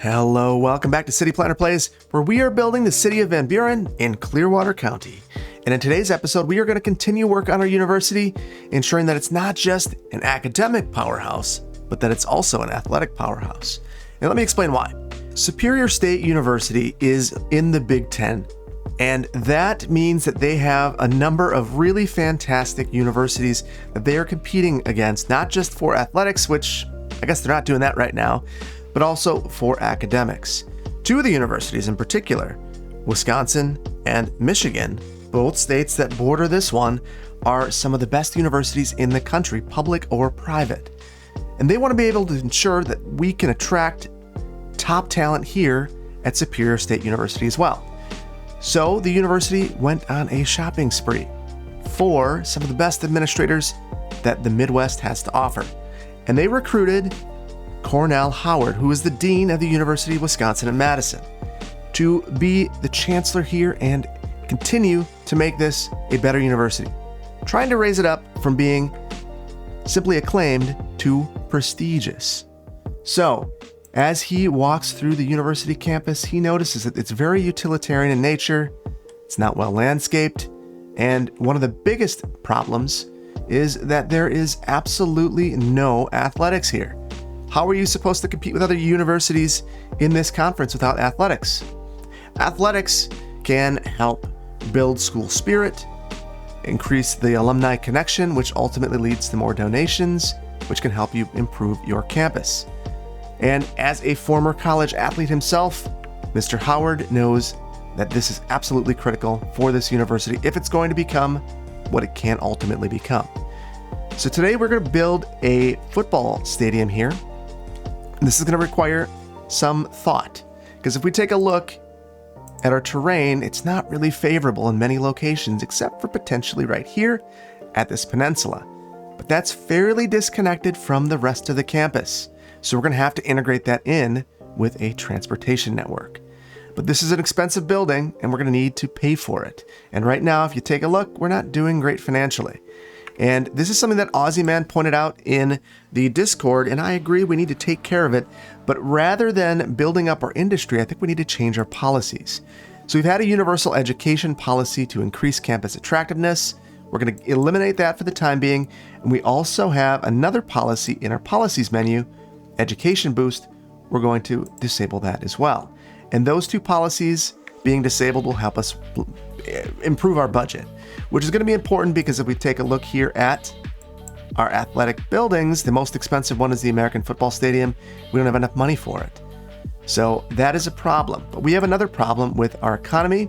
Hello, welcome back to City Planner Plays, where we are building the city of Van Buren in Clearwater County. And in today's episode, we are going to continue work on our university, ensuring that it's not just an academic powerhouse, but that it's also an athletic powerhouse. And let me explain why. Superior State University is in the Big Ten, and that means that they have a number of really fantastic universities that they are competing against, not just for athletics, which I guess they're not doing that right now, but also for academics. Two of the universities in particular, Wisconsin and Michigan, both states that border this one, are some of the best universities in the country, public or private. And they want to be able to ensure that we can attract top talent here at Superior State University as well. So the university went on a shopping spree for some of the best administrators that the Midwest has to offer. And they recruited Cornell Howard, who is the dean of the University of Wisconsin in Madison, to be the chancellor here and continue to make this a better university, trying to raise it up from being simply acclaimed to prestigious. So, as he walks through the university campus, he notices that it's very utilitarian in nature, it's not well landscaped, and one of the biggest problems is that there is absolutely no athletics here. How are you supposed to compete with other universities in this conference without athletics? Athletics can help build school spirit, increase the alumni connection, which ultimately leads to more donations, which can help you improve your campus. And as a former college athlete himself, Mr. Howard knows that this is absolutely critical for this university if it's going to become what it can ultimately become. So today we're going to build a football stadium here. This is going to require some thought, because if we take a look at our terrain, it's not really favorable in many locations, except for potentially right here at this peninsula. But that's fairly disconnected from the rest of the campus. So we're going to have to integrate that in with a transportation network. But this is an expensive building, and we're going to need to pay for it. And right now, if you take a look, we're not doing great financially. And this is something that Aussie Man pointed out in the Discord, and I agree we need to take care of it. But rather than building up our industry, I think we need to change our policies. So we've had a universal education policy to increase campus attractiveness. We're going to eliminate that for the time being. And we also have another policy in our policies menu, Education Boost. We're going to disable that as well. And those two policies being disabled will help us improve our budget, which is going to be important because if we take a look here at our athletic buildings, the most expensive one is the American Football Stadium. We don't have enough money for it. So that is a problem. But we have another problem with our economy,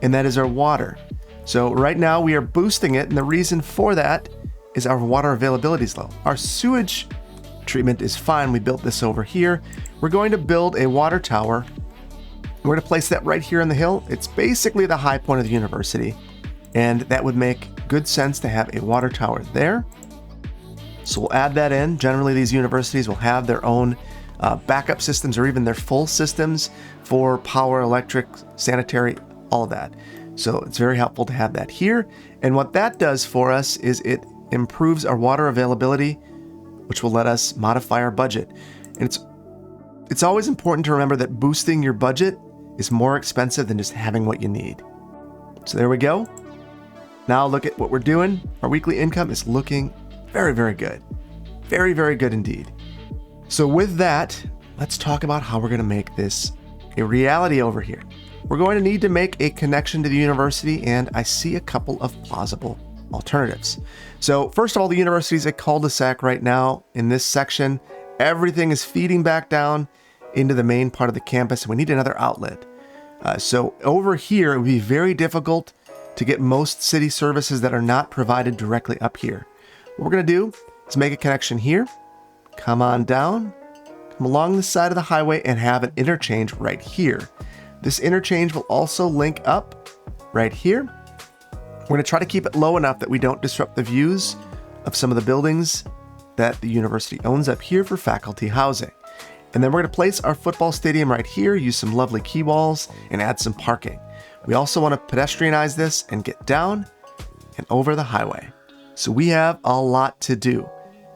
and that is our water. So right now we are boosting it, and the reason for that is our water availability is low. Our sewage treatment is fine. We built this over here. We're going to build a water tower. We're going to place that right here on the hill. It's basically the high point of the university, and that would make good sense to have a water tower there. So we'll add that in. Generally, these universities will have their own backup systems or even their full systems for power, electric, sanitary, all of that. So it's very helpful to have that here. And what that does for us is it improves our water availability, which will let us modify our budget. And it's always important to remember that boosting your budget is more expensive than just having what you need. So there we go. Now look at what we're doing. Our weekly income is looking very, very good. Very, very good indeed. So with that, let's talk about how we're going to make this a reality over here. We're going to need to make a connection to the university, and I see a couple of plausible alternatives. So first of all, the university is a cul-de-sac right now in this section. Everything is feeding back down into the main part of the campus, and we need another outlet. So over here, it would be very difficult to get most city services that are not provided directly up here. What we're going to do is make a connection here, come on down, come along the side of the highway, and have an interchange right here. This interchange will also link up right here. We're going to try to keep it low enough that we don't disrupt the views of some of the buildings that the university owns up here for faculty housing. And then we're going to place our football stadium right here, use some lovely key walls, and add some parking. We also want to pedestrianize this and get down and over the highway. So we have a lot to do.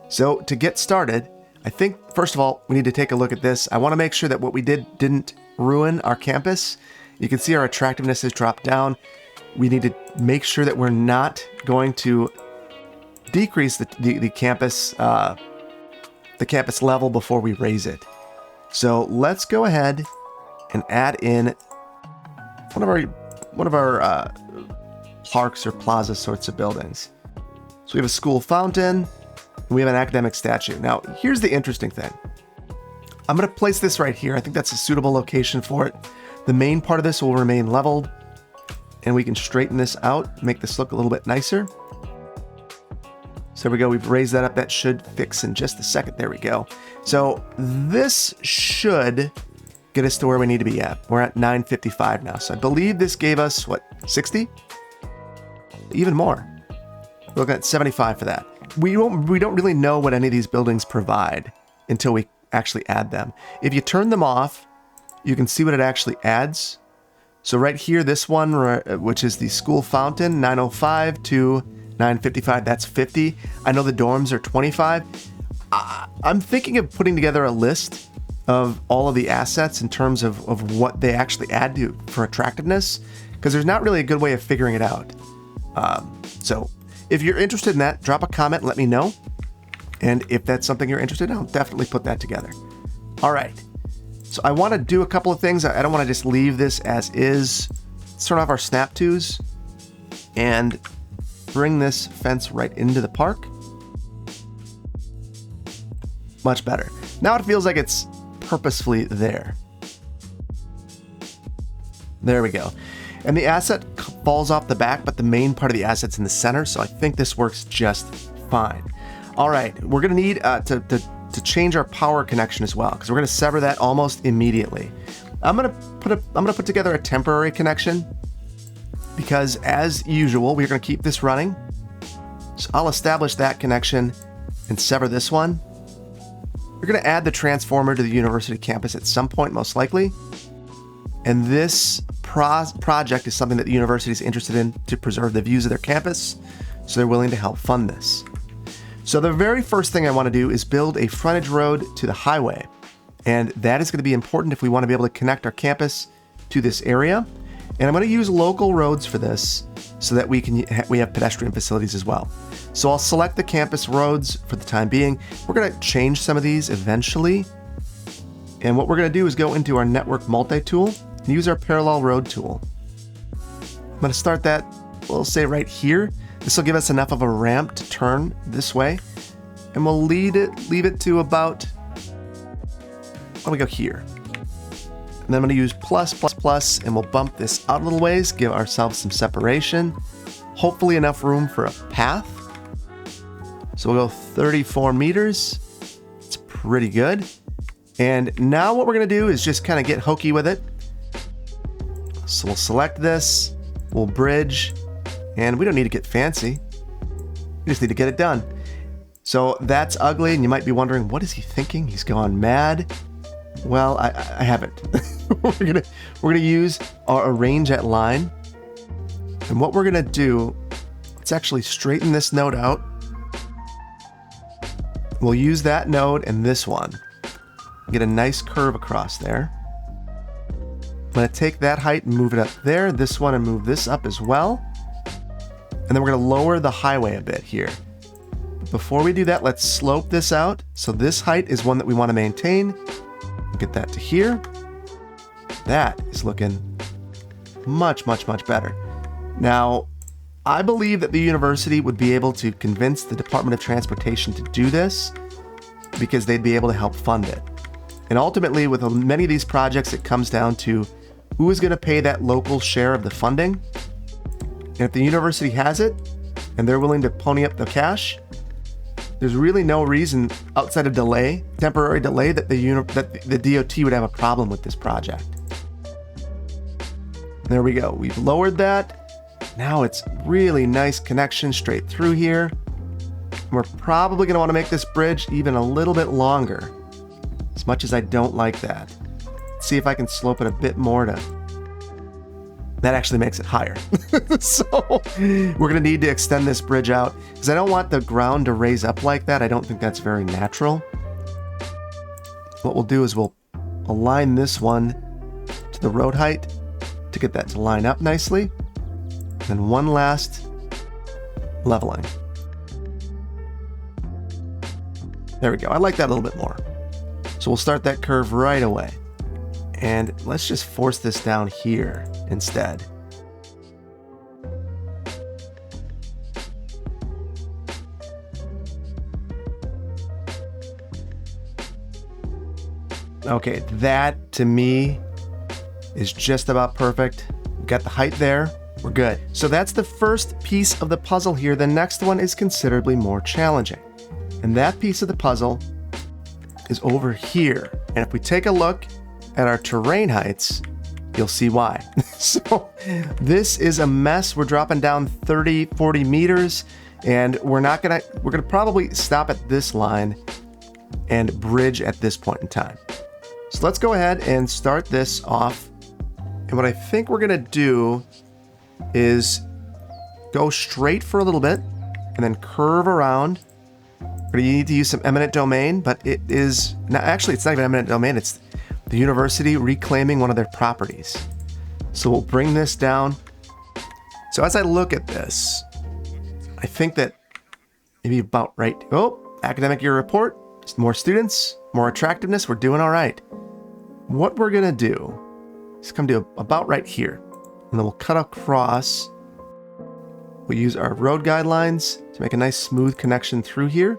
So to get started, I think, first of all, we need to take a look at this. I want to make sure that what we didn't ruin our campus. You can see our attractiveness has dropped down. We need to make sure that we're not going to decrease the campus level before we raise it. So let's go ahead and add in one of our parks or plaza sorts of buildings. So we have a school fountain, and we have an academic statue. Now, here's the interesting thing. I'm going to place this right here. I think that's a suitable location for it. The main part of this will remain leveled, and we can straighten this out, make this look a little bit nicer. So there we go. We've raised that up. That should fix in just a second. There we go. So this should get us to where we need to be at. We're at 955 now. So I believe this gave us, what, 60? Even more. We're looking at 75 for that. We don't really know what any of these buildings provide until we actually add them. If you turn them off, you can see what it actually adds. So right here, this one, which is the school fountain, 905 to 955, that's 50. I know the dorms are 25. I'm thinking of putting together a list of all of the assets in terms of what they actually add to for attractiveness, because there's not really a good way of figuring it out. So if you're interested in that, drop a comment and let me know. And if that's something you're interested in, I'll definitely put that together. All right. So I want to do a couple of things. I don't want to just leave this as is. Let's turn off our snap twos and bring this fence right into the park. Much better. Now it feels like it's purposefully there. There we go. And the asset falls off the back, but the main part of the asset's in the center, so I think this works just fine. All right, we're gonna need to change our power connection as well, because we're gonna sever that almost immediately. I'm gonna put together a temporary connection, because as usual, we're gonna keep this running. So I'll establish that connection and sever this one. We're gonna add the transformer to the university campus at some point, most likely. And this project is something that the university is interested in to preserve the views of their campus, so they're willing to help fund this. So the very first thing I want to do is build a frontage road to the highway. And that is going to be important if we want to be able to connect our campus to this area. And I'm going to use local roads for this so that we have pedestrian facilities as well. So I'll select the campus roads for the time being. We're going to change some of these eventually. And what we're going to do is go into our network multi-tool and use our parallel road tool. I'm going to start that, we'll say right here. This will give us enough of a ramp to turn this way. And we'll leave it to about, why don't we go here? And then I'm going to use plus, and we'll bump this out a little ways, give ourselves some separation. Hopefully enough room for a path. So we'll go 34 meters. It's pretty good. And now what we're going to do is just kind of get hokey with it. So we'll select this, we'll bridge, and we don't need to get fancy. We just need to get it done. So that's ugly, and you might be wondering, what is he thinking? He's gone mad. Well, I haven't. we're gonna use our arrange at line. And what we're gonna do, let's actually straighten this node out. We'll use that node and this one. Get a nice curve across there. I'm gonna take that height and move it up there, this one, and move this up as well. And then we're gonna lower the highway a bit here. Before we do that, let's slope this out. So this height is one that we wanna maintain. Get that to here. That is looking much, much, much better. Now, I believe that the university would be able to convince the Department of Transportation to do this because they'd be able to help fund it. And ultimately, with many of these projects, it comes down to who is going to pay that local share of the funding. And if the university has it and they're willing to pony up the cash, there's really no reason outside of temporary delay, that the DOT would have a problem with this project. There we go. We've lowered that. Now it's really nice connection straight through here. We're probably going to want to make this bridge even a little bit longer, as much as I don't like that. Let's see if I can slope it a bit more to... That actually makes it higher. So we're going to need to extend this bridge out because I don't want the ground to raise up like that. I don't think that's very natural. What we'll do is we'll align this one to the road height to get that to line up nicely. And then one last leveling. There we go. I like that a little bit more. So we'll start that curve right away. And let's just force this down here instead. Okay, that to me is just about perfect. We've got the height there. We're good. So that's the first piece of the puzzle here. The next one is considerably more challenging. And that piece of the puzzle is over here. And if we take a look at our terrain heights, you'll see why. So this is a mess. We're dropping down 30, 40 meters, and we're gonna probably stop at this line and bridge at this point in time. So let's go ahead and start this off. And what I think we're gonna do is go straight for a little bit and then curve around. We're gonna need to use some eminent domain, but it is not, actually it's not even eminent domain, it's the university reclaiming one of their properties. So we'll bring this down. So as I look at this, I think that maybe about right. Oh, academic year report, more students, more attractiveness, we're doing all right. What we're gonna do is come to about right here, and then we'll cut across. We'll use our road guidelines to make a nice smooth connection through here,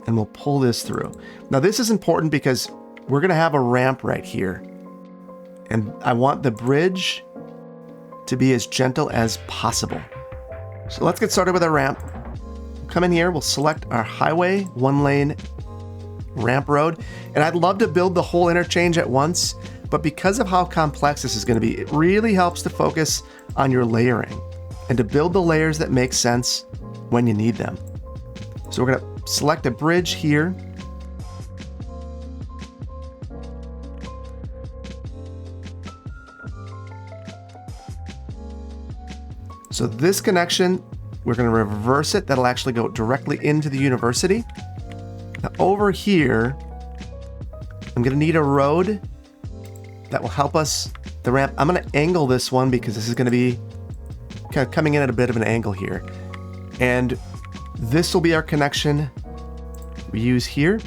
and we'll pull this through. Now this is important because we're gonna have a ramp right here, and I want the bridge to be as gentle as possible. So let's get started with our ramp. Come in here, we'll select our highway, 1-lane ramp road, and I'd love to build the whole interchange at once, but because of how complex this is going to be, it really helps to focus on your layering and to build the layers that make sense when you need them. So we're going to select a bridge here. So this connection, we're going to reverse it. That'll actually go directly into the university. Now over here, I'm going to need a road that will help us, the ramp. I'm going to angle this one because this is going to be kind of coming in at a bit of an angle here. And this will be our connection we use here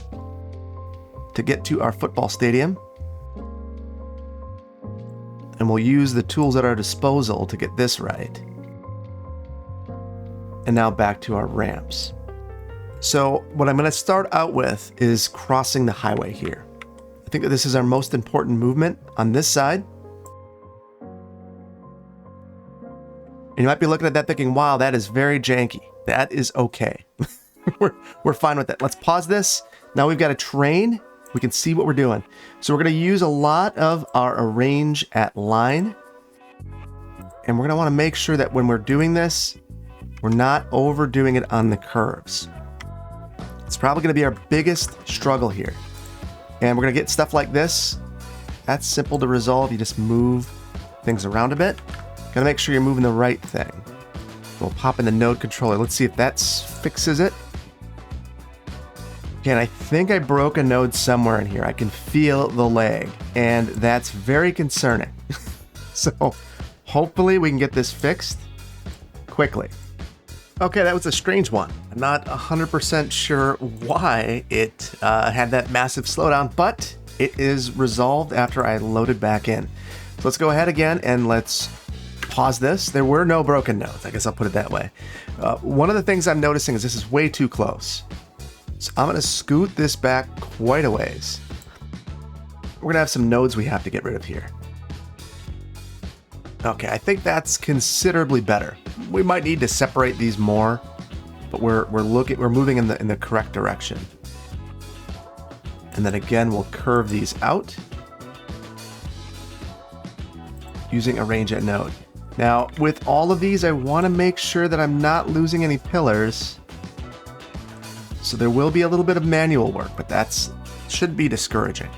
to get to our football stadium. And we'll use the tools at our disposal to get this right. And now back to our ramps. So what I'm going to start out with is crossing the highway here. I think that this is our most important movement on this side. And you might be looking at that thinking, wow, that is very janky. That is okay. we're fine with that. Let's pause this. Now we've got a train. We can see what we're doing. So we're going to use a lot of our arrange at line. And we're going to want to make sure that when we're doing this, we're not overdoing it on the curves. It's probably going to be our biggest struggle here. And we're going to get stuff like this. That's simple to resolve. You just move things around a bit. Got to make sure you're moving the right thing. We'll pop in the node controller. Let's see if that fixes it. Okay, and I think I broke a node somewhere in here. I can feel the lag, and that's very concerning. So hopefully we can get this fixed quickly. Okay, that was a strange one. I'm not 100% sure why it had that massive slowdown, but it is resolved after I loaded back in. So let's go ahead again and let's pause this. There were no broken nodes. I guess I'll put it that way. One of the things I'm noticing is this is way too close. So I'm going to scoot this back quite a ways. We're going to have some nodes we have to get rid of here. Okay, I think that's considerably better. We might need to separate these more, but we're moving in the correct direction. And then again, we'll curve these out using arrange at node. Now, with all of these, I want to make sure that I'm not losing any pillars. So there will be a little bit of manual work, but that's should be discouraging.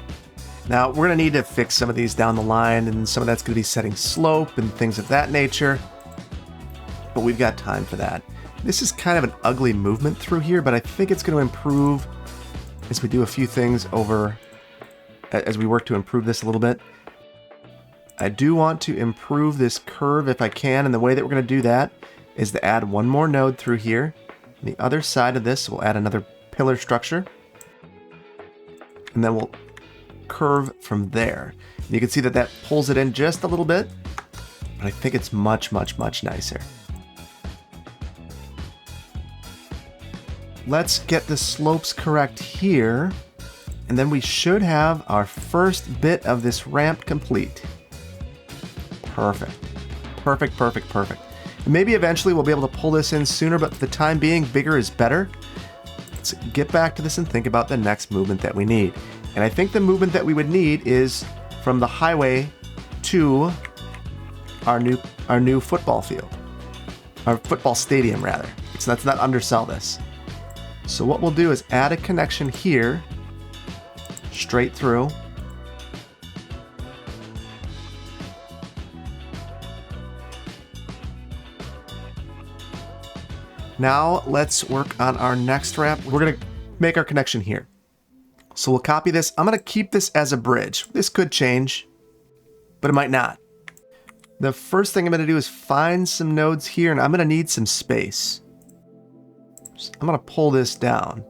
Now, we're going to need to fix some of these down the line, and some of that's going to be setting slope and things of that nature. But we've got time for that. This is kind of an ugly movement through here, but I think it's going to improve as we do a few things over, as we work to improve this a little bit. I do want to improve this curve if I can, and the way that we're going to do that is to add one more node through here. On the other side of this, we'll add another pillar structure, and then we'll curve from there. And you can see that that pulls it in just a little bit, but I think it's much, much, much nicer. Let's get the slopes correct here, and then we should have our first bit of this ramp complete. Perfect. Perfect, perfect, perfect. And maybe eventually we'll be able to pull this in sooner, but for the time being, bigger is better. Let's get back to this and think about the next movement that we need. And I think the movement that we would need is from the highway to our new football field. Our football stadium, rather. So let's not undersell this. So what we'll do is add a connection here, straight through. Now let's work on our next ramp. We're going to make our connection here. So we'll copy this. I'm going to keep this as a bridge. This could change, but it might not. The first thing I'm going to do is find some nodes here, and I'm going to need some space. So I'm going to pull this down.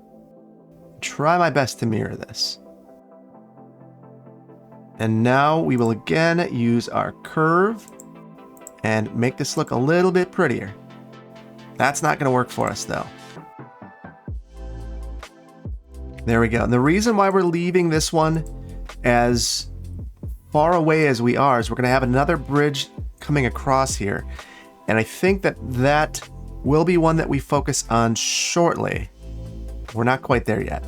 Try my best to mirror this. And now we will again use our curve and make this look a little bit prettier. That's not going to work for us though. There we go. And the reason why we're leaving this one as far away as we are is we're going to have another bridge coming across here. And I think that that will be one that we focus on shortly. We're not quite there yet.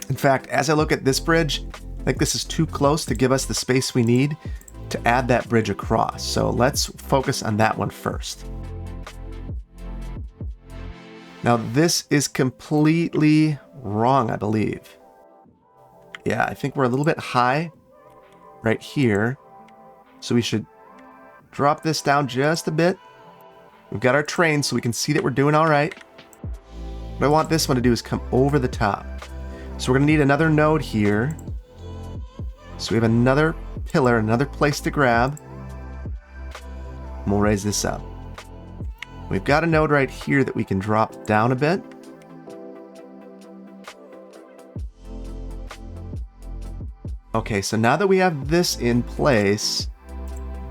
In fact, as I look at this bridge, I think this is too close to give us the space we need to add that bridge across. So let's focus on that one first. Now this is completely wrong, I believe. Yeah, I think we're a little bit high right here. So we should drop this down just a bit. We've got our train so we can see that we're doing all right. What I want this one to do is come over the top. So we're gonna need another node here. So we have another pillar, another place to grab. And we'll raise this up. We've got a node right here that we can drop down a bit. Okay, so now that we have this in place,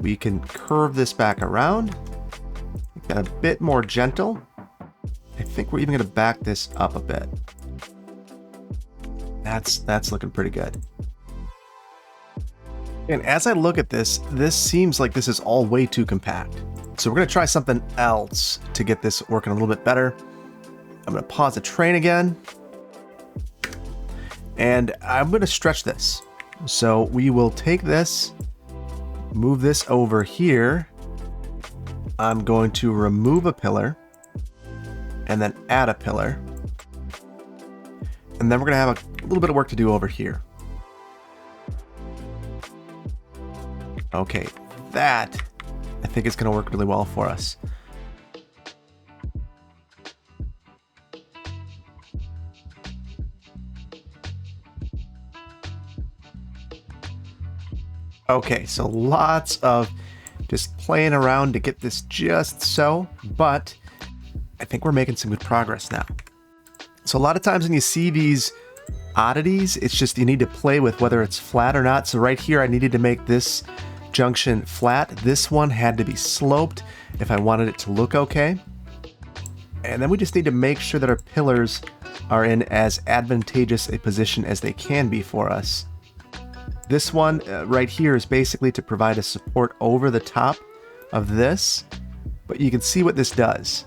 we can curve this back around. We've got a bit more gentle. I think we're even going to back this up a bit. That's looking pretty good. And as I look at this, this seems like this is all way too compact. So we're going to try something else to get this working a little bit better. I'm going to pause the train again. And I'm going to stretch this. So we will take this, move this over here. I'm going to remove a pillar and then add a pillar. And then we're going to have a little bit of work to do over here. Okay, that I think is going to work really well for us. Okay, so lots of just playing around to get this just so, but I think we're making some good progress now. So a lot of times when you see these oddities, it's just you need to play with whether it's flat or not. So right here, I needed to make this junction flat. This one had to be sloped if I wanted it to look okay. And then we just need to make sure that our pillars are in as advantageous a position as they can be for us. This one right here is basically to provide a support over the top of this, but you can see what this does.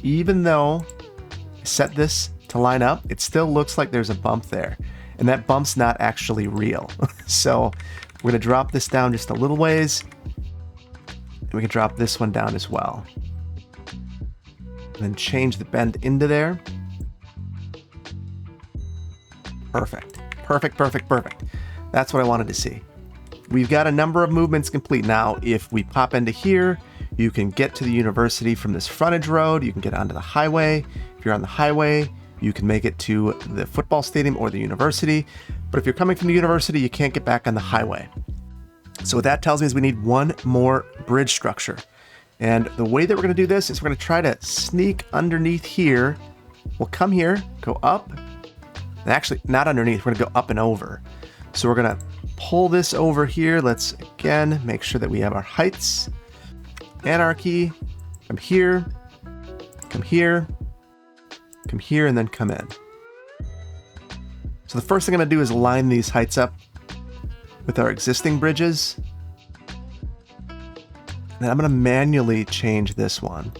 Even though I set this to line up, it still looks like there's a bump there, and that bump's not actually real. So we're going to drop this down just a little ways, and we can drop this one down as well. And then change the bend into there. Perfect. Perfect, perfect, perfect. That's what I wanted to see. We've got a number of movements complete now. If we pop into here, you can get to the university from this frontage road. You can get onto the highway. If you're on the highway, you can make it to the football stadium or the university. But if you're coming from the university, you can't get back on the highway. So what that tells me is we need one more bridge structure. And the way that we're going to do this is we're going to try to sneak underneath here. We'll come here, go up, and actually not underneath, we're going to go up and over. So we're going to pull this over here. Let's again make sure that we have our heights. Anarchy, come here, come here, come here, and then come in. So the first thing I'm going to do is line these heights up with our existing bridges. And then I'm going to manually change this one.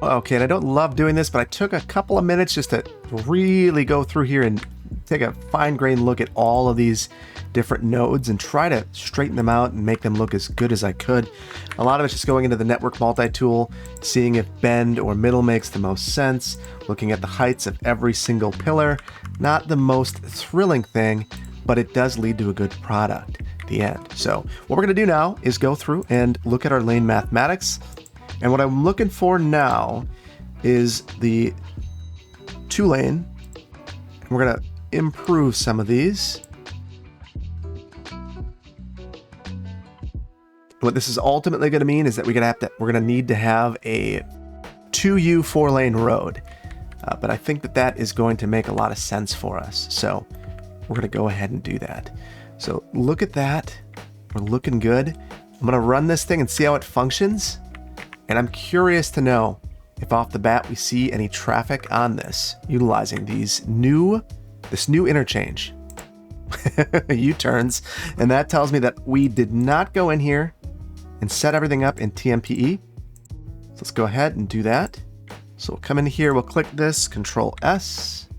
Okay, and I don't love doing this, but I took a couple of minutes just to really go through here and take a fine-grained look at all of these different nodes and try to straighten them out and make them look as good as I could. A lot of it's just going into the network multi-tool, seeing if bend or middle makes the most sense, looking at the heights of every single pillar. Not the most thrilling thing, but it does lead to a good product at the end. So what we're going to do now is go through and look at our lane mathematics. And what I'm looking for now is the 2-lane. We're going to improve some of these. What this is ultimately going to mean is that we're going to need to have a 2U 4-lane road. But I think that is going to make a lot of sense for us. So we're going to go ahead and do that. So look at that. We're looking good. I'm going to run this thing and see how it functions. And I'm curious to know if off the bat we see any traffic on this utilizing this new interchange U-turns. And that tells me that we did not go in here and set everything up in TMPE. So let's go ahead and do that. So we'll come in here, we'll click this, Control S.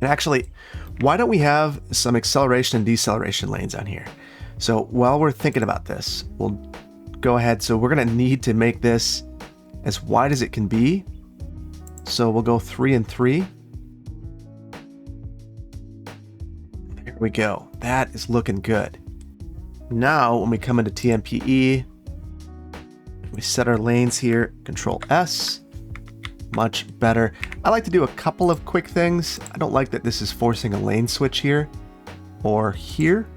And actually, why don't we have some acceleration and deceleration lanes on here? So while we're thinking about this, we'll go ahead. So we're going to need to make this as wide as it can be. So we'll go 3 and 3. There we go. That is looking good. Now, when we come into TMPE, we set our lanes here, Control S. Much better. I like to do a couple of quick things. I don't like that this is forcing a lane switch here or here.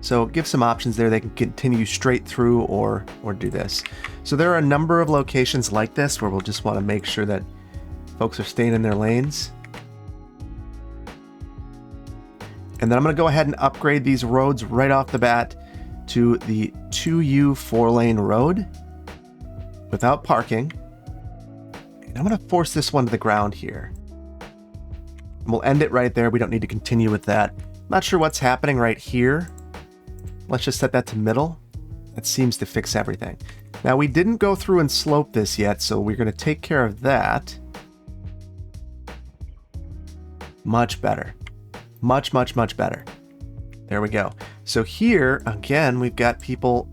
So give some options there. They can continue straight through or do this. So there are a number of locations like this where we'll just want to make sure that folks are staying in their lanes. And then I'm going to go ahead and upgrade these roads right off the bat to the 2U 4-lane road without parking. And I'm going to force this one to the ground here. And we'll end it right there. We don't need to continue with that. Not sure what's happening right here. Let's just set that to middle. That seems to fix everything. Now we didn't go through and slope this yet, so we're going to take care of that. Much better. Much, much, much better. There we go. So here, again, we've got people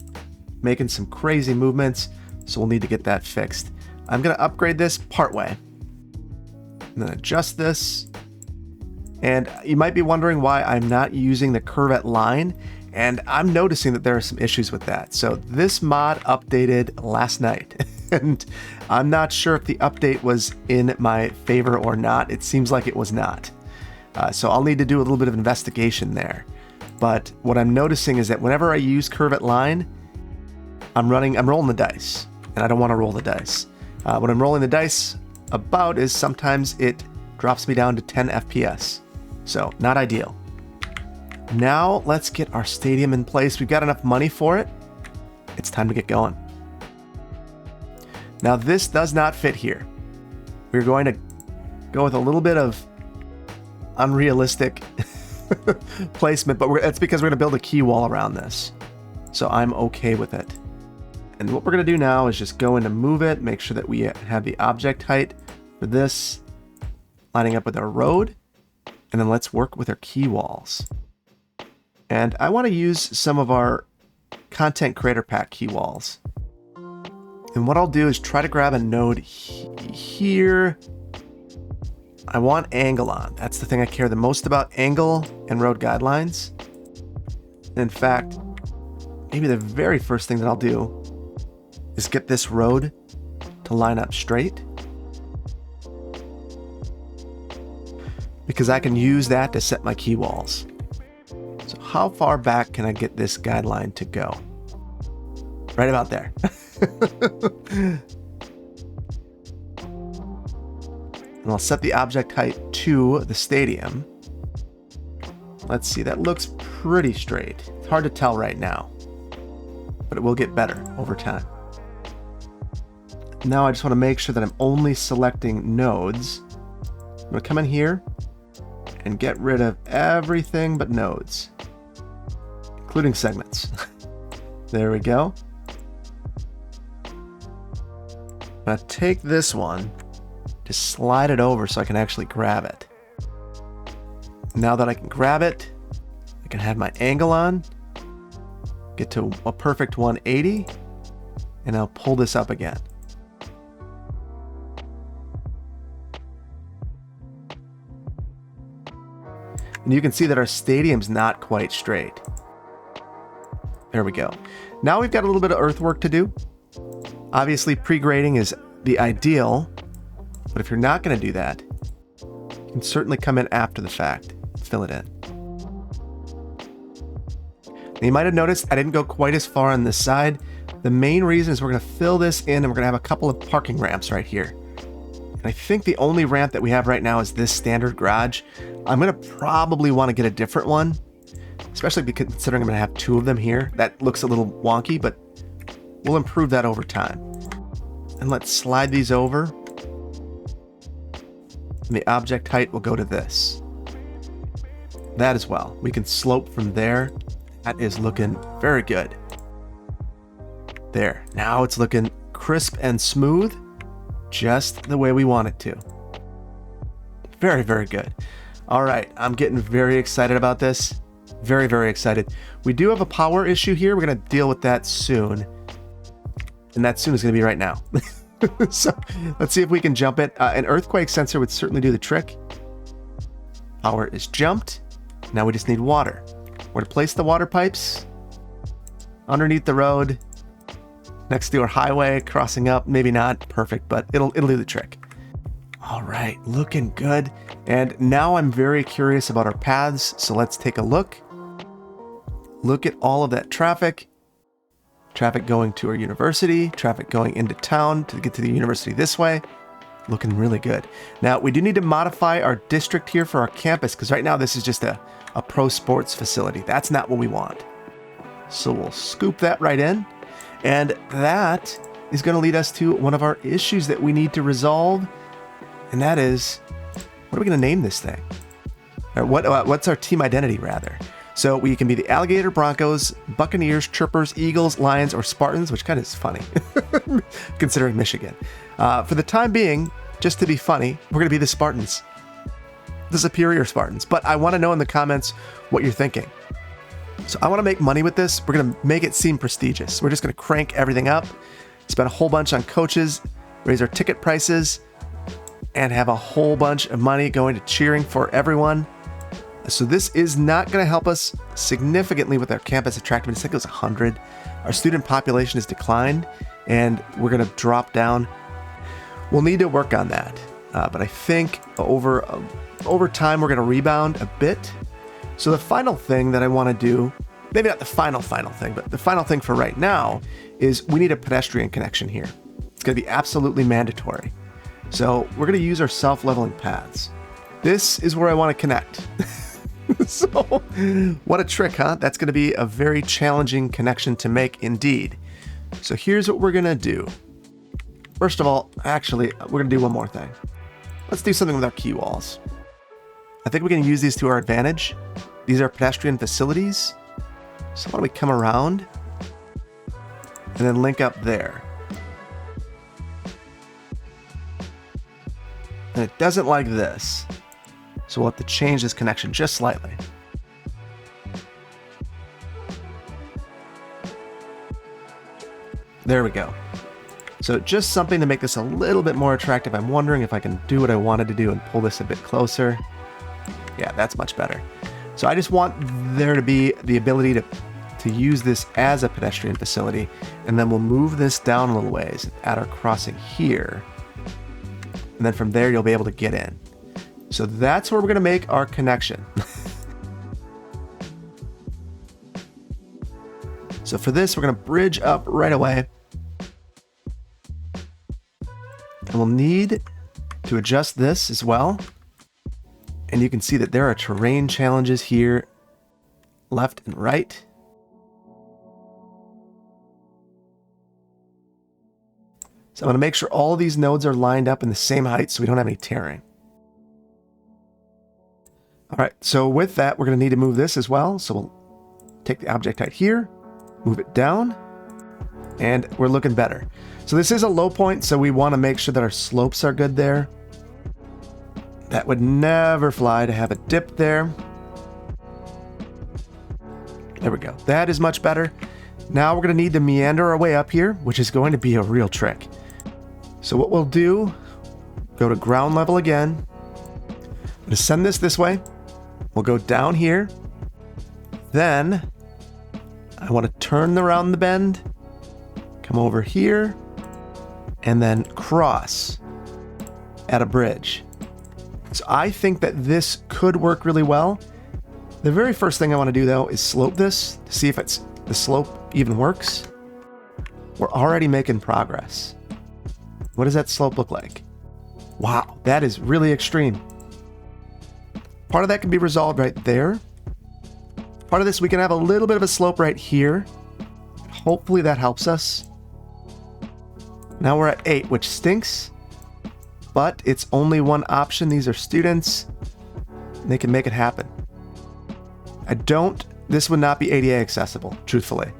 making some crazy movements, so we'll need to get that fixed. I'm going to upgrade this partway. And then adjust this. And you might be wondering why I'm not using the curvette line. And I'm noticing that there are some issues with that. So this mod updated last night. And I'm not sure if the update was in my favor or not. It seems like it was not. So I'll need to do a little bit of investigation there. But what I'm noticing is that whenever I use curvette line, I'm rolling the dice. And I don't want to roll the dice. What I'm rolling the dice about is sometimes it drops me down to 10 FPS. So not ideal. Now let's get our stadium in place. We've got enough money for it. It's time to get going. Now this does not fit here. We're going to go with a little bit of unrealistic placement, but that's because we're going to build a key wall around this. So I'm okay with it. And what we're going to do now is just go in and move it, make sure that we have the object height for this lining up with our road. And then let's work with our key walls. And I want to use some of our content creator pack key walls. And what I'll do is try to grab a node here I want angle on. That's the thing I care the most about, angle and road guidelines. In fact, maybe the very first thing that I'll do is get this road to line up straight, because I can use that to set my key walls. So how far back can I get this guideline to go? Right about there. And I'll set the object height to the stadium. Let's see, that looks pretty straight. It's hard to tell right now, but it will get better over time. Now I just want to make sure that I'm only selecting nodes. I'm going to come in here and get rid of everything but nodes, including segments. There we go. I'm going to take this one, just slide it over so I can actually grab it. Now that I can grab it, I can have my angle on, get to a perfect 180, and I'll pull this up again. And you can see that our stadium's not quite straight. There we go. Now we've got a little bit of earthwork to do. Obviously, pre-grading is the ideal, but if you're not going to do that, you can certainly come in after the fact, fill it in. Now, you might have noticed I didn't go quite as far on this side. The main reason is we're going to fill this in and we're going to have a couple of parking ramps right here. And I think the only ramp that we have right now is this standard garage. I'm going to probably want to get a different one, especially considering I'm going to have two of them here. That looks a little wonky, but we'll improve that over time. And let's slide these over. And the object height will go to this. That as well. We can slope from there. That is looking very good. There. Now it's looking crisp and smooth, just the way we want it to. Very, very good. All right, I'm getting very excited about this. Very, very excited. We do have a power issue here. We're going to deal with that soon. And that soon is going to be right now. So let's see if we can jump it. An earthquake sensor would certainly do the trick. Power is jumped. Now we just need water. We're going to place the water pipes underneath the road, next to our highway, crossing up. Maybe not perfect, but it'll do the trick. All right, looking good. And now I'm very curious about our paths, so let's take a look. Look at all of that traffic. Traffic going to our university, traffic going into town to get to the university this way. Looking really good. Now, we do need to modify our district here for our campus, because right now this is just a pro sports facility. That's not what we want. So we'll scoop that right in. And that is going to lead us to one of our issues that we need to resolve. And that is, what are we going to name this thing? Or what's our team identity, rather? So we can be the Alligator Broncos, Buccaneers, Chirpers, Eagles, Lions, or Spartans, which kind of is funny, considering Michigan. For the time being, just to be funny, we're going to be the Spartans, the superior Spartans. But I want to know in the comments what you're thinking. So I want to make money with this. We're going to make it seem prestigious. We're just going to crank everything up, spend a whole bunch on coaches, raise our ticket prices, and have a whole bunch of money going to cheering for everyone. So this is not going to help us significantly with our campus attractiveness. I think it was 100. Our student population has declined, and we're going to drop down. We'll need to work on that. But I think over time, we're going to rebound a bit. So the final thing that I want to do, maybe not the final thing, but the final thing for right now is we need a pedestrian connection here. It's going to be absolutely mandatory. So we're going to use our self-leveling paths. This is where I want to connect. So what a trick, huh? That's going to be a very challenging connection to make indeed. So here's what we're going to do. First of all, actually, we're going to do one more thing. Let's do something with our key walls. I think we can use these to our advantage. These are pedestrian facilities. So why don't we come around and then link up there. And it doesn't like this. So we'll have to change this connection just slightly. There we go. So just something to make this a little bit more attractive. I'm wondering if I can do what I wanted to do and pull this a bit closer. Yeah, that's much better. So I just want there to be the ability to use this as a pedestrian facility, and then we'll move this down a little ways at our crossing here. And then from there, you'll be able to get in. So that's where we're going to make our connection. So for this, we're going to bridge up right away. And we'll need to adjust this as well. And you can see that there are terrain challenges here, left and right. So I'm going to make sure all of these nodes are lined up in the same height so we don't have any tearing. All right, so with that, we're going to need to move this as well. So we'll take the object height here, move it down, and we're looking better. So this is a low point, so we want to make sure that our slopes are good there. That would never fly to have a dip there. There we go. That is much better. Now we're going to need to meander our way up here, which is going to be a real trick. So what we'll do, go to ground level again. I'm going to send this way. We'll go down here. Then I want to turn around the bend, come over here, and then cross at a bridge. So I think that this could work really well. The very first thing I want to do, though, is slope this to see if the slope even works. We're already making progress. What does that slope look like? Wow, that is really extreme. Part of that can be resolved right there. Part of this, we can have a little bit of a slope right here. Hopefully that helps us. Now we're at 8, which stinks. But it's only one option. These are students. They can make it happen. This would not be ADA accessible, truthfully.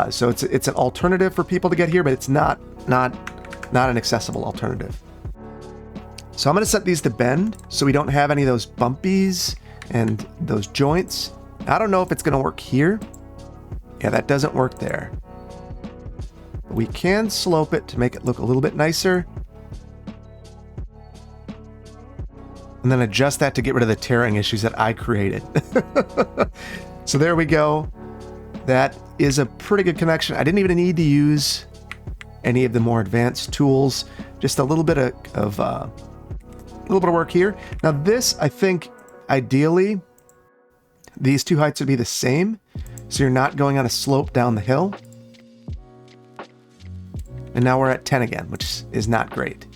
So it's an alternative for people to get here, but it's not an accessible alternative. So I'm going to set these to bend so we don't have any of those bumpies and those joints. I don't know if it's going to work here. Yeah, that doesn't work there. But we can slope it to make it look a little bit nicer. And then adjust that to get rid of the tearing issues that I created. So there we go. That is a pretty good connection. I didn't even need to use any of the more advanced tools. Just a little bit of work here. Now this, I think, ideally, these two heights would be the same, so you're not going on a slope down the hill. And now we're at 10 again, which is not great.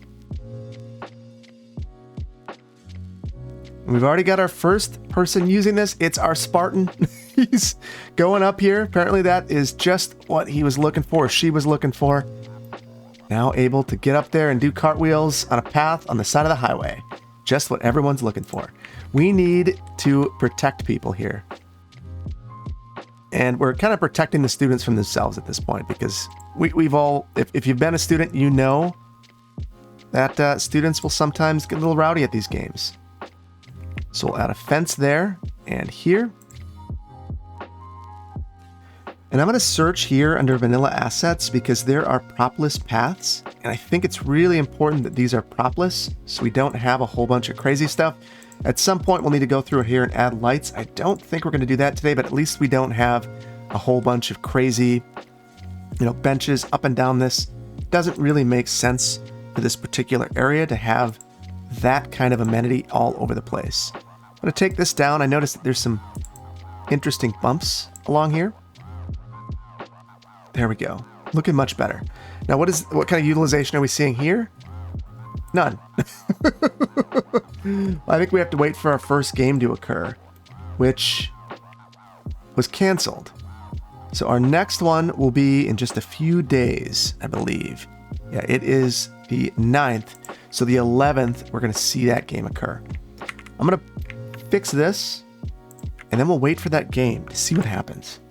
We've already got our first person using this. It's our Spartan. He's going up here. Apparently that is just what he was looking for, she was looking for. Now able to get up there and do cartwheels on a path on the side of the highway. Just what everyone's looking for. We need to protect people here. And we're kind of protecting the students from themselves at this point, because we've all, if you've been a student, you know that students will sometimes get a little rowdy at these games. So we'll add a fence there and here. And I'm going to search here under vanilla assets because there are propless paths. And I think it's really important that these are propless so we don't have a whole bunch of crazy stuff. At some point, we'll need to go through here and add lights. I don't think we're going to do that today, but at least we don't have a whole bunch of crazy, benches up and down this. It doesn't really make sense for this particular area to have that kind of amenity all over the place. I'm going to take this down. I noticed that there's some interesting bumps along here. There we go. Looking much better. Now, what kind of utilization are we seeing here? None. I think we have to wait for our first game to occur, which was canceled. So our next one will be in just a few days, I believe. Yeah, it is the 9th. So the 11th, we're going to see that game occur. I'm going to fix this, and then we'll wait for that game to see what happens.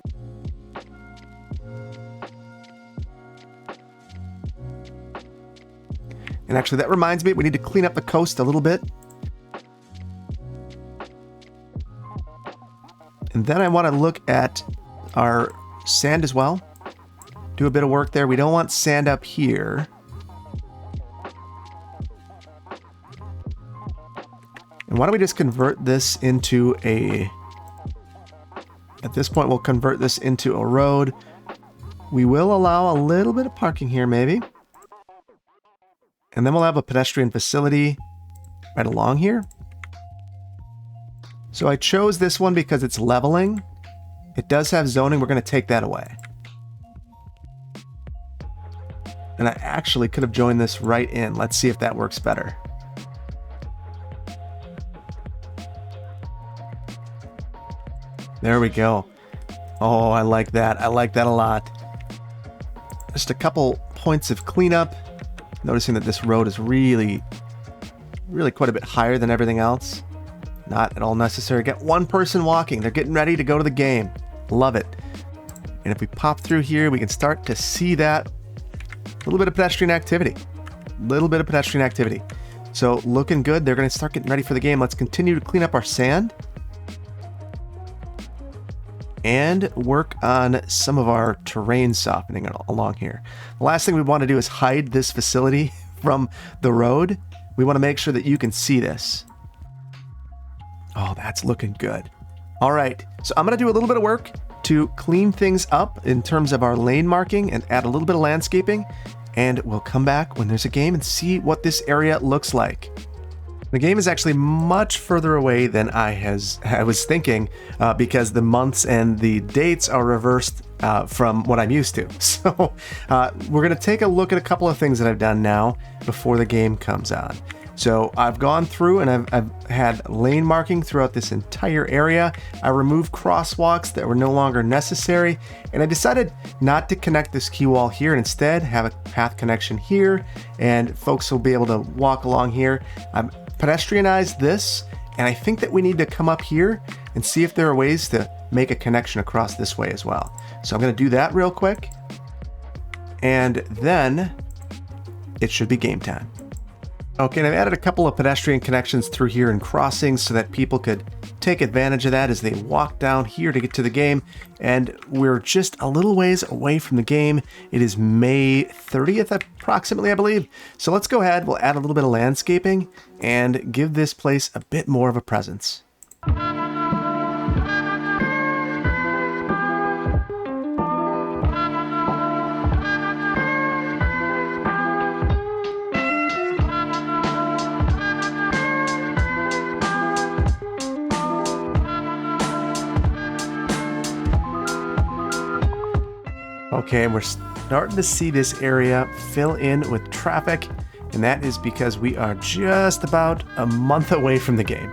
And actually, that reminds me, we need to clean up the coast a little bit. And then I want to look at our sand as well. Do a bit of work there. We don't want sand up here. And why don't we just convert this into at this point, we'll convert this into a road. We will allow a little bit of parking here, maybe. And then we'll have a pedestrian facility right along here. So I chose this one because it's leveling. It does have zoning. We're going to take that away. And I actually could have joined this right in. Let's see if that works better. There we go. Oh, I like that. I like that a lot. Just a couple points of cleanup. Noticing that this road is really quite a bit higher than everything else. Not at all necessary. Get one person walking. They're getting ready to go to the game. Love it. And if we pop through here, we can start to see that little bit of pedestrian activity. So looking good. They're going to start getting ready for the game. Let's continue to clean up our sand and work on some of our terrain softening along here. The last thing we want to do is hide this facility from the road. We want to make sure that you can see this. Oh, that's looking good. All right, so I'm going to do a little bit of work to clean things up in terms of our lane marking and add a little bit of landscaping, and we'll come back when there's a game and see what this area looks like. The game is actually much further away than I was thinking because the months and the dates are reversed from what I'm used to. So we're going to take a look at a couple of things that I've done now before the game comes on. So I've gone through and I've had lane marking throughout this entire area. I removed crosswalks that were no longer necessary, and I decided not to connect this key wall here and instead have a path connection here, and folks will be able to walk along here. I've pedestrianized this, and I think that we need to come up here and see if there are ways to make a connection across this way as well. So I'm going to do that real quick, and then it should be game time. Okay, and I've added a couple of pedestrian connections through here and crossings so that people could take advantage of that as they walk down here to get to the game. And we're just a little ways away from the game. It is May 30th, approximately, I believe. So let's go ahead, we'll add a little bit of landscaping and give this place a bit more of a presence. Okay, and we're starting to see this area fill in with traffic, and that is because we are just about a month away from the game,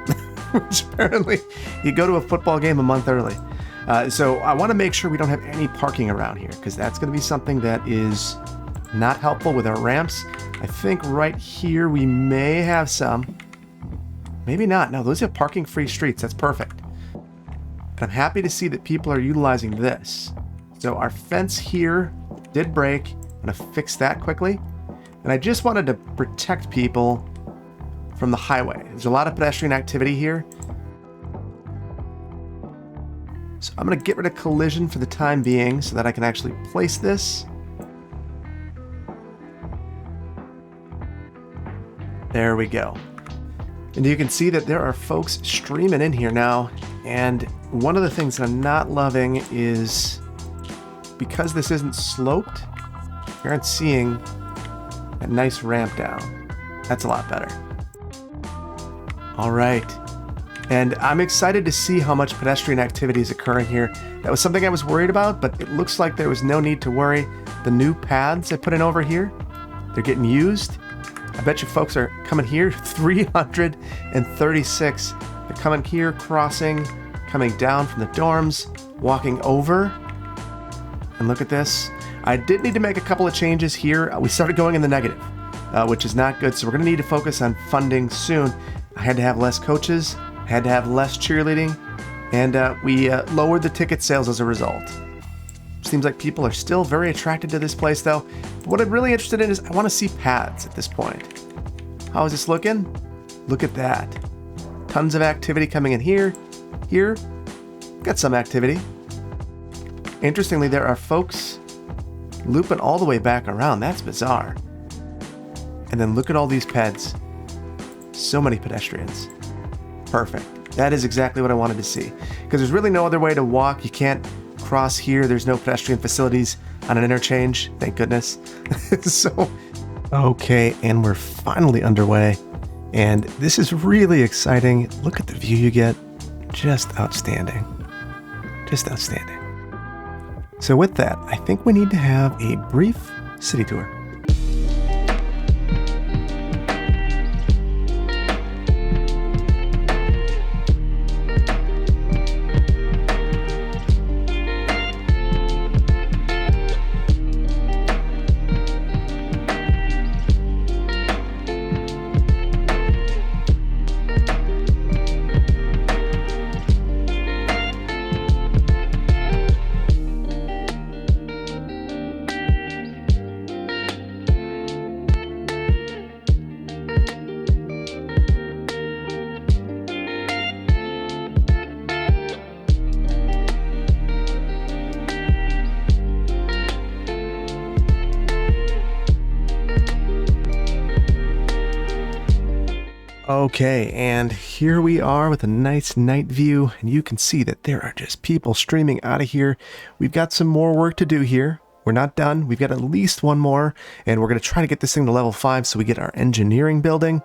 which apparently you go to a football game a month early. So I want to make sure we don't have any parking around here, because that's going to be something that is not helpful with our ramps. I think right here we may have some. Maybe not. No, those are parking-free streets. That's perfect. But I'm happy to see that people are utilizing this. So our fence here did break. I'm going to fix that quickly. And I just wanted to protect people from the highway. There's a lot of pedestrian activity here. So I'm going to get rid of collision for the time being so that I can actually place this. There we go. And you can see that there are folks streaming in here now. And one of the things that I'm not loving is because this isn't sloped, you aren't seeing a nice ramp down. That's a lot better. All right. And I'm excited to see how much pedestrian activity is occurring here. That was something I was worried about, but it looks like there was no need to worry. The new paths I put in over here, they're getting used. I bet you folks are coming here, 336. They're coming here, crossing, coming down from the dorms, walking over. And look at this. I did need to make a couple of changes here. We started going in the negative, which is not good. So we're going to need to focus on funding soon. I had to have less coaches, had to have less cheerleading, and we lowered the ticket sales as a result. Seems like people are still very attracted to this place, though. What I'm really interested in is I want to see pads at this point. How is this looking? Look at that. Tons of activity coming in here. Here, got some activity. Interestingly, there are folks looping all the way back around. That's bizarre. And then look at all these peds. So many pedestrians. Perfect. That is exactly what I wanted to see. Because there's really no other way to walk. You can't cross here. There's no pedestrian facilities on an interchange. Thank goodness. So, okay, and we're finally underway. And this is really exciting. Look at the view you get. Just outstanding. Just outstanding. So with that, I think we need to have a brief city tour. Okay, and here we are with a nice night view, and you can see that there are just people streaming out of here. We've got some more work to do here. We're not done. We've got at least one more, and we're going to try to get this thing to level 5 so we get our engineering building.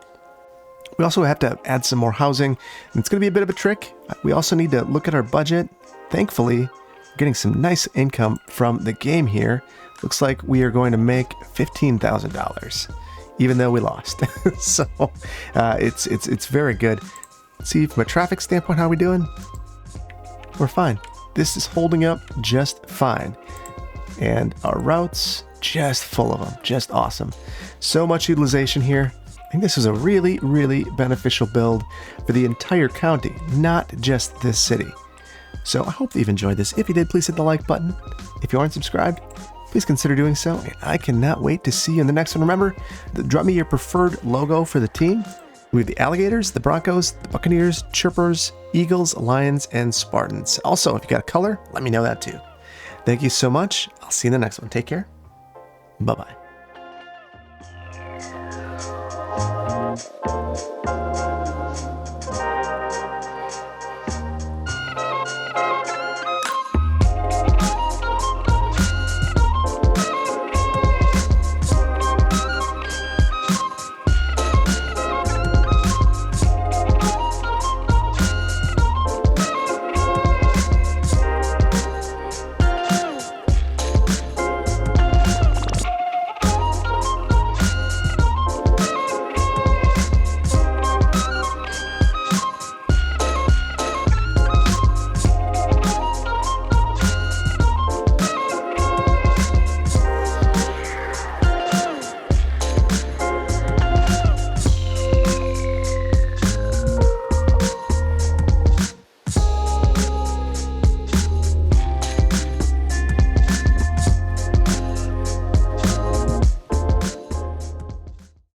We also have to add some more housing, and it's going to be a bit of a trick. We also need to look at our budget. Thankfully, we're getting some nice income from the game here. Looks like we are going to make $15,000. Even though we lost. So it's very good. Let's see, from a traffic standpoint, how are we doing? We're fine. This is holding up just fine. And our routes, just full of them. Just awesome. So much utilization here. I think this is a really, really beneficial build for the entire county, not just this city. So I hope that you've enjoyed this. If you did, please hit the like button. If you aren't subscribed, please consider doing so, and I cannot wait to see you in the next one. Remember, drop me your preferred logo for the team. We have the Alligators, the Broncos, the Buccaneers, Chirpers, Eagles, Lions, and Spartans. Also, if you got a color, let me know that too. Thank you so much. I'll see you in the next one. Take care. Bye-bye.